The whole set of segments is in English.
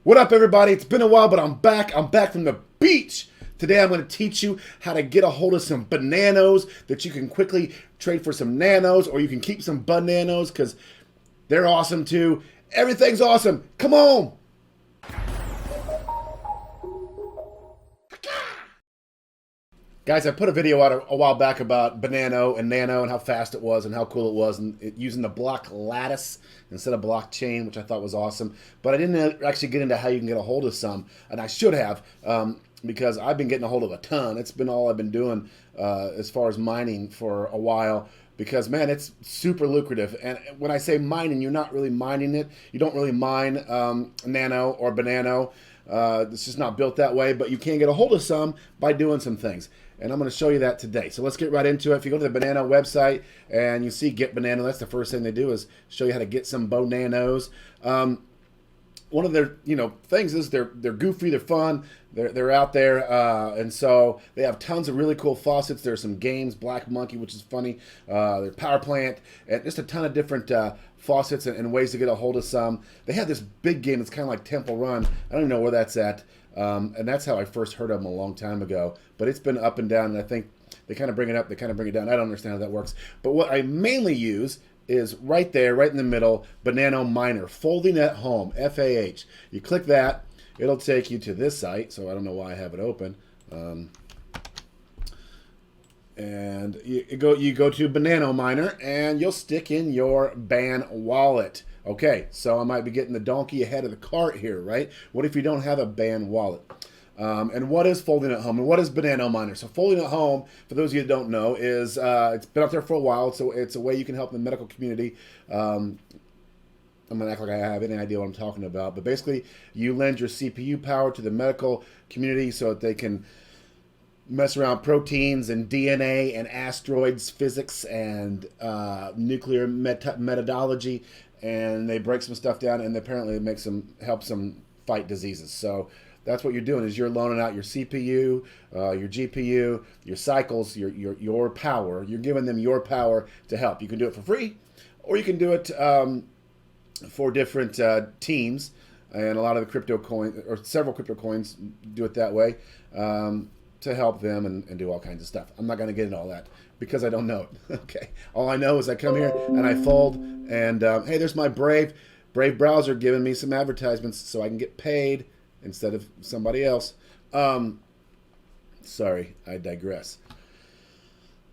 What up, everybody? It's been a while, but I'm back. I'm back from the beach. Today, I'm going to teach you how to get a hold of some bananos that you can quickly trade for some nanos, or you can keep some bananos because they're awesome too. Everything's awesome. Come on. Guys, I put a video out a while back about Banano and Nano and how fast it was and how cool it was, and using the block lattice instead of blockchain, which I thought was awesome. But I didn't actually get into how you can get a hold of some, and I should have, because I've been getting a hold of a ton. It's been all I've been doing as far as mining for a while. Because, man, it's super lucrative. And when I say mining, you're not really mining it. You don't really mine Nano or Banano. It's just not built that way. But you can get a hold of some by doing some things. And I'm going to show you that today. So let's get right into it. If you go to the Banano website and you see Get Banano, that's the first thing they do is show you how to get some Bonanos. One of their things is they're goofy, they're fun, they're out there, and so they have tons of really cool faucets. There's some games, Black Monkey, which is funny, their power plant, and just a ton of different faucets and ways to get a hold of some. They have this big game that's kind of like Temple Run. I don't even know where that's at, and that's how I first heard of them a long time ago. But it's been up and down, and I think they kind of bring it up, they kind of bring it down. I don't understand how that works. But what I mainly use is right there, right in the middle, Banano Miner, folding at home, FAH. You click that, it'll take you to this site, so I don't know why I have it open. And you go to Banano Miner, and you'll stick in your BAN wallet. Okay, so I might be getting the donkey ahead of the cart here, right? What if you don't have a BAN wallet? And what is folding at home, and what is Banano Miner? So folding at home, for those of you that don't know, is it's been out there for a while. So it's a way you can help the medical community. I'm gonna act like I have any idea what I'm talking about, but basically you lend your CPU power to the medical community so that they can mess around proteins and DNA and asteroids physics and nuclear methodology, and they break some stuff down, and apparently it makes them helps them fight diseases. So that's what you're doing, is you're loaning out your CPU, your GPU, your cycles, your power. You're giving them your power to help. You can do it for free, or you can do it for different teams. And a lot of the crypto coins, or several crypto coins, do it that way to help them and do all kinds of stuff. I'm not going to get into all that because I don't know it. Okay, all I know is I come here and I fold, and hey, there's my Brave browser giving me some advertisements so I can get paid instead of somebody else. Sorry, I digress.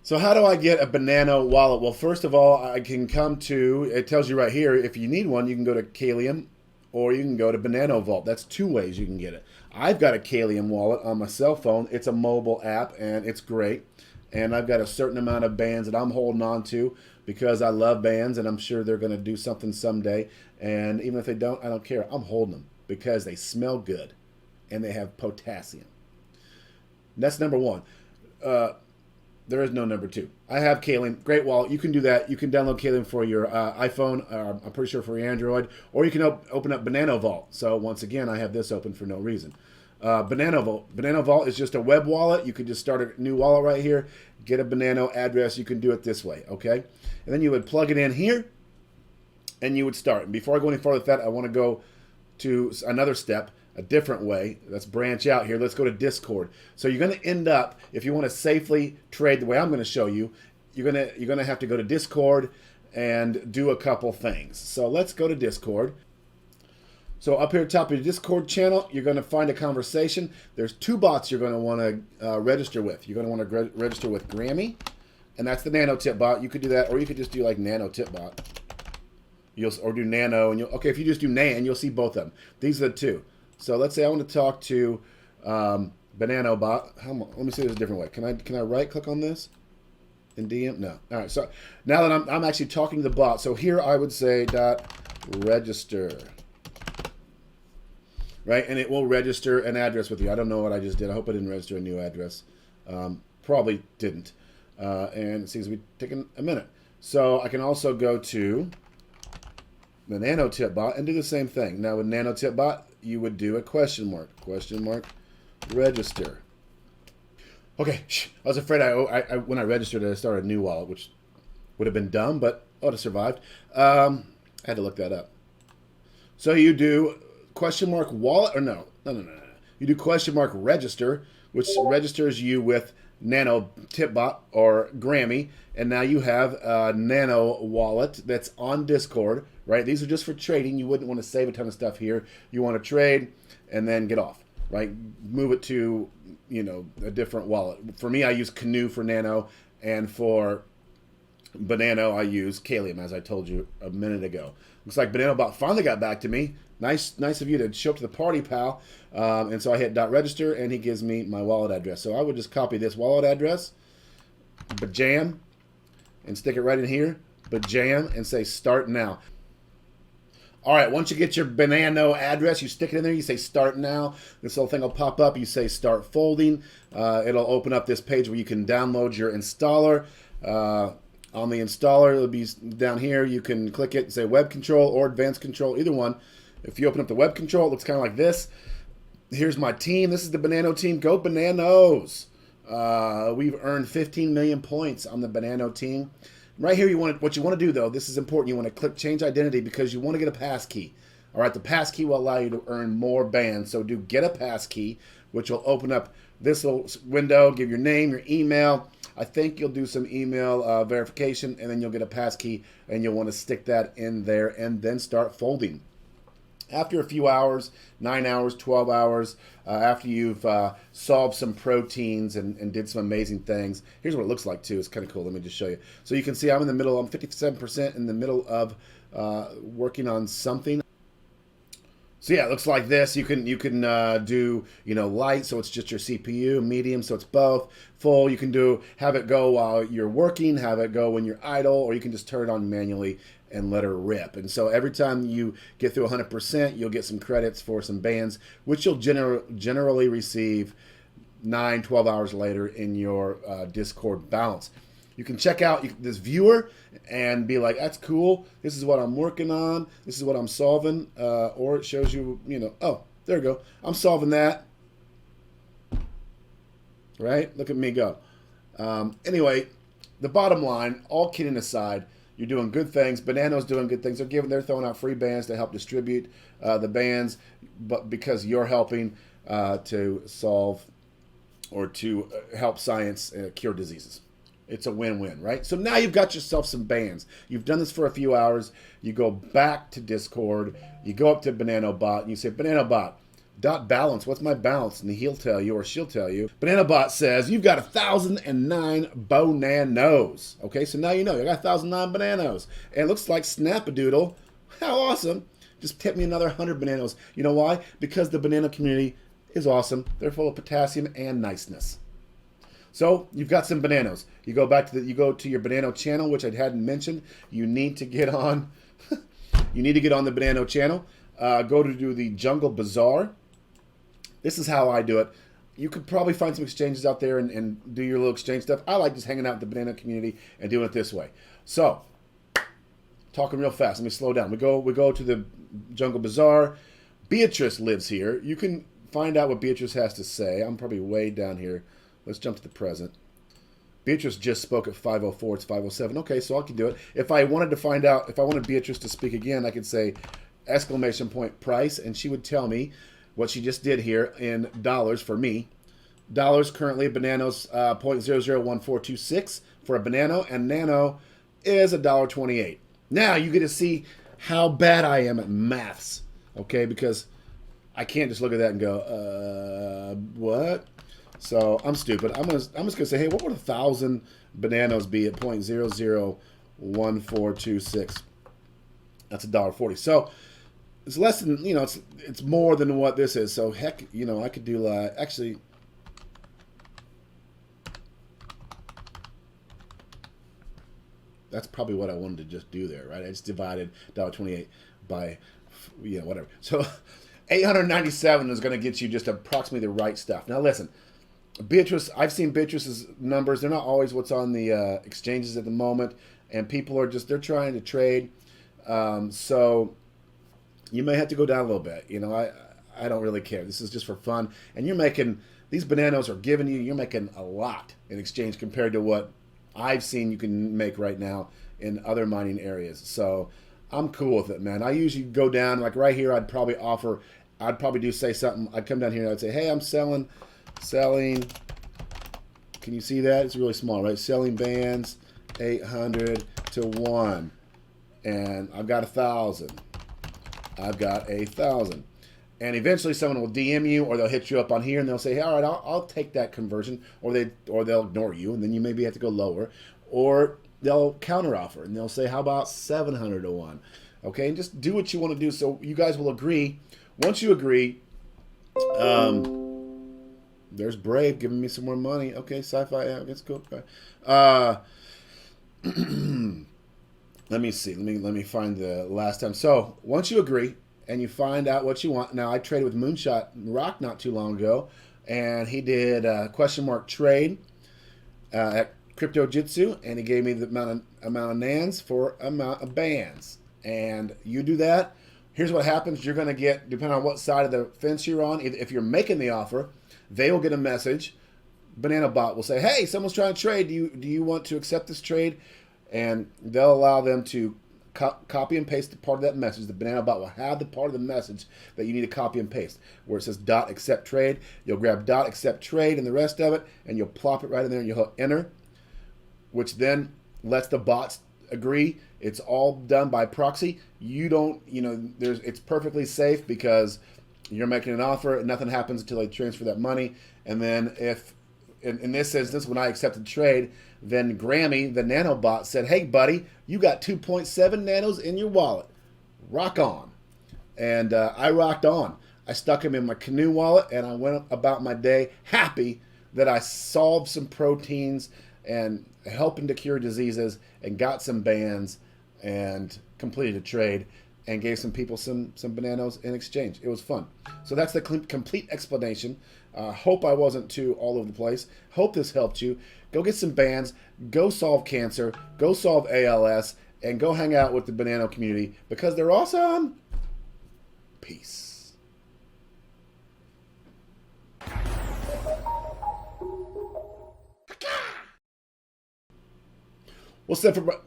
So how do I get a Banano wallet? Well, first of all, I can come to, it tells you right here, if you need one, you can go to Kalium or you can go to Banano Vault. That's two ways you can get it. I've got a Kalium wallet on my cell phone. It's a mobile app and it's great. And I've got a certain amount of bands that I'm holding on to because I love bands and I'm sure they're going to do something someday. And even if they don't, I don't care. I'm holding them because they smell good and they have potassium. That's number one. There is no number two. I have Kalium, great wallet. You can do that. You can download Kalium for your iPhone, I'm pretty sure for your Android, or you can open up Banano Vault. So once again, I have this open for no reason. Banano Vault is just a web wallet. You could just start a new wallet right here, get a Banano address. You can do it this way, okay? And then you would plug it in here, and you would start. And before I go any further with that, I want to go to another step, a different way. Let's branch out here. Let's go to Discord. So you're going to end up, if you want to safely trade the way I'm going to show you, you're going to have to go to Discord and do a couple things. So let's go to Discord. So up here at the top of your Discord channel, you're going to find a conversation. There's two bots you're going to want to register with. You're going to want to register with Grammy, and that's the Nano Tip bot. You could do that, or you could just do like Nano Tip bot. Or do Nano, and okay, if you just do Nan, you'll see both of them. These are the two. So let's say I want to talk to Banano bot. Let me see this a different way. Can I right click on this in DM? No. All right. So now that I'm actually talking to the bot. So here I would say .register, right, and it will register an address with you. I don't know what I just did. I hope I didn't register a new address. Probably didn't. And it seems to be taking a minute. So I can also go to the Nano Tip bot and do the same thing. Now with Nano Tip bot, you would do a question mark, register. Okay, I was afraid I when I registered I started a new wallet, which would have been dumb, but I would have survived. I had to look that up. So you do question mark wallet, or no. You do question mark register, which registers you with Nano Tipbot or Grammy, and now you have a Nano wallet that's on Discord, right? These are just for trading. You wouldn't want to save a ton of stuff here. You want to trade and then get off, right? Move it to, a different wallet. For me, I use Canoe for Nano, and for Banano, I use Kalium, as I told you a minute ago. Looks like BANANO finally got back to me. Nice of you to show up to the party, pal. And so I hit .register, and he gives me my wallet address. So I would just copy this wallet address, bajam, and stick it right in here, bajam, and say start now. All right, once you get your BANANO address, you stick it in there, you say start now. This little thing will pop up, you say start folding. It'll open up this page where you can download your installer. On the installer, it'll be down here. You can click it and say web control or advanced control, either one. If you open up the web control, it looks kind of like this. Here's my team. This is the BANANO team. Go Bananos. We've earned 15 million points on the BANANO team. Right here, what you want to do, though, this is important. You want to click change identity because you want to get a passkey. All right, the passkey will allow you to earn more bands. So do get a passkey, which will open up this little window, give your name, your email. I think you'll do some email verification, and then you'll get a passkey, and you'll want to stick that in there and then start folding. After a few hours, 9 hours, 12 hours, after you've solved some proteins and did some amazing things, here's what it looks like too. It's kind of cool. Let me just show you. So you can see I'm in the middle. I'm 57% in the middle of working on something. So yeah, it looks like this. You can do light, so it's just your CPU, medium, so it's both, full. You can have it go while you're working, have it go when you're idle, or you can just turn it on manually and let her rip. And so every time you get through 100%, you'll get some credits for some bands, which you'll generally receive 9-12 hours later in your Discord balance. You can check out this viewer and be like, that's cool. This is what I'm working on. This is what I'm solving. Or it shows you, oh, there we go. I'm solving that. Right? Look at me go. Anyway, the bottom line, all kidding aside, you're doing good things. BANANO's doing good things. They're throwing out free bands to help distribute the bands, but because you're helping to solve or to help science cure diseases. It's a win-win, right? So now you've got yourself some bands. You've done this for a few hours. You go back to Discord. You go up to BANANO and you say, BANANO .balance. What's my balance? And he'll tell you, or she'll tell you. BANANO says, you've got 1,009 BANANOs. Okay, so now you know. You got 1,009 BANANOs. And it looks like Snap-a-Doodle. How awesome. Just tip me another 100 BANANOs. You know why? Because the BANANO community is awesome. They're full of potassium and niceness. So you've got some BANANOs. You go to your BANANO channel, which I hadn't mentioned. You need to get on. You need to get on the BANANO channel. Go to do the Jungle Bazaar. This is how I do it. You could probably find some exchanges out there and do your little exchange stuff. I like just hanging out with the BANANO community and doing it this way. So, talking real fast. Let me slow down. We go to the Jungle Bazaar. Beatrice lives here. You can find out what Beatrice has to say. I'm probably way down here. Let's jump to the present. Beatrice just spoke at 5:04. It's 5:07. Okay, so I can do it. If I wanted to find out, if I wanted Beatrice to speak again, I could say !price, and she would tell me what she just did here in dollars for me. Dollars currently, BANANO's 0.001426 for a BANANO, and Nano is $1.28. Now you get to see how bad I am at maths, okay? Because I can't just look at that and go, what? So I'm stupid. I'm just gonna say, hey, what would 1,000 BANANOs be at 0.001426? That's $1.40. So it's less than, it's more than what this is. So heck, I could do actually. That's probably what I wanted to just do there, right? I just divided $1.28 by, whatever. So 897 is going to get you just approximately the right stuff. Now listen. Beatrice, I've seen Beatrice's numbers. They're not always what's on the exchanges at the moment, and people are they're trying to trade. So you may have to go down a little bit. I don't really care. This is just for fun, and these BANANOs are giving you're making a lot in exchange compared to what I've seen you can make right now in other mining areas. So I'm cool with it, man. I usually go down, like right here, I'd probably offer I'd probably say something. I'd come down here and I'd say, hey, I'm selling. Can you see that? It's really small, right? Selling bands 800 to 1. And I've got 1,000. I've got 1,000. And eventually someone will DM you, or they'll hit you up on here and they'll say, hey, all right, I'll take that conversion. Or they'll ignore you, and then you maybe have to go lower. Or they'll counteroffer and they'll say, how about 700 to 1? Okay, and just do what you want to do. So you guys will agree. Once you agree, there's Brave giving me some more money. Okay, sci-fi, yeah, let's go. Let me see. Let me find the last time. So once you agree and you find out what you want. Now I traded with Moonshot Rock not too long ago, and he did a question mark trade at Crypto Jitsu, and he gave me the amount of nans for amount of bands. And you do that. Here's what happens. You're going to get, depending on what side of the fence you're on, if you're making the offer, they will get a message. Banana Bot will say, hey, someone's trying to trade. Do you want to accept this trade? And they'll allow them to copy and paste the part of that message. The Banana Bot will have the part of the message that you need to copy and paste. Where it says dot accept trade, you'll grab dot accept trade and the rest of it, and you'll plop it right in there and you'll hit enter, which then lets the bots agree. It's all done by proxy. You don't, it's perfectly safe because you're making an offer and nothing happens until they transfer that money. And then if, in this instance, when I accepted the trade, then Grammy, the Nano bot, said, hey, buddy, you got 2.7 nanos in your wallet. Rock on. And I rocked on. I stuck them in my Canoe wallet, and I went about my day happy that I solved some proteins and helping to cure diseases and got some bands and completed a trade and gave some people some bananos in exchange. It was fun. So that's the complete explanation. Hope I wasn't too all over the place. Hope this helped you. Go get some bands. Go solve cancer. Go solve ALS. And go hang out with the Banano community because they're awesome. Peace. What's up, everybody?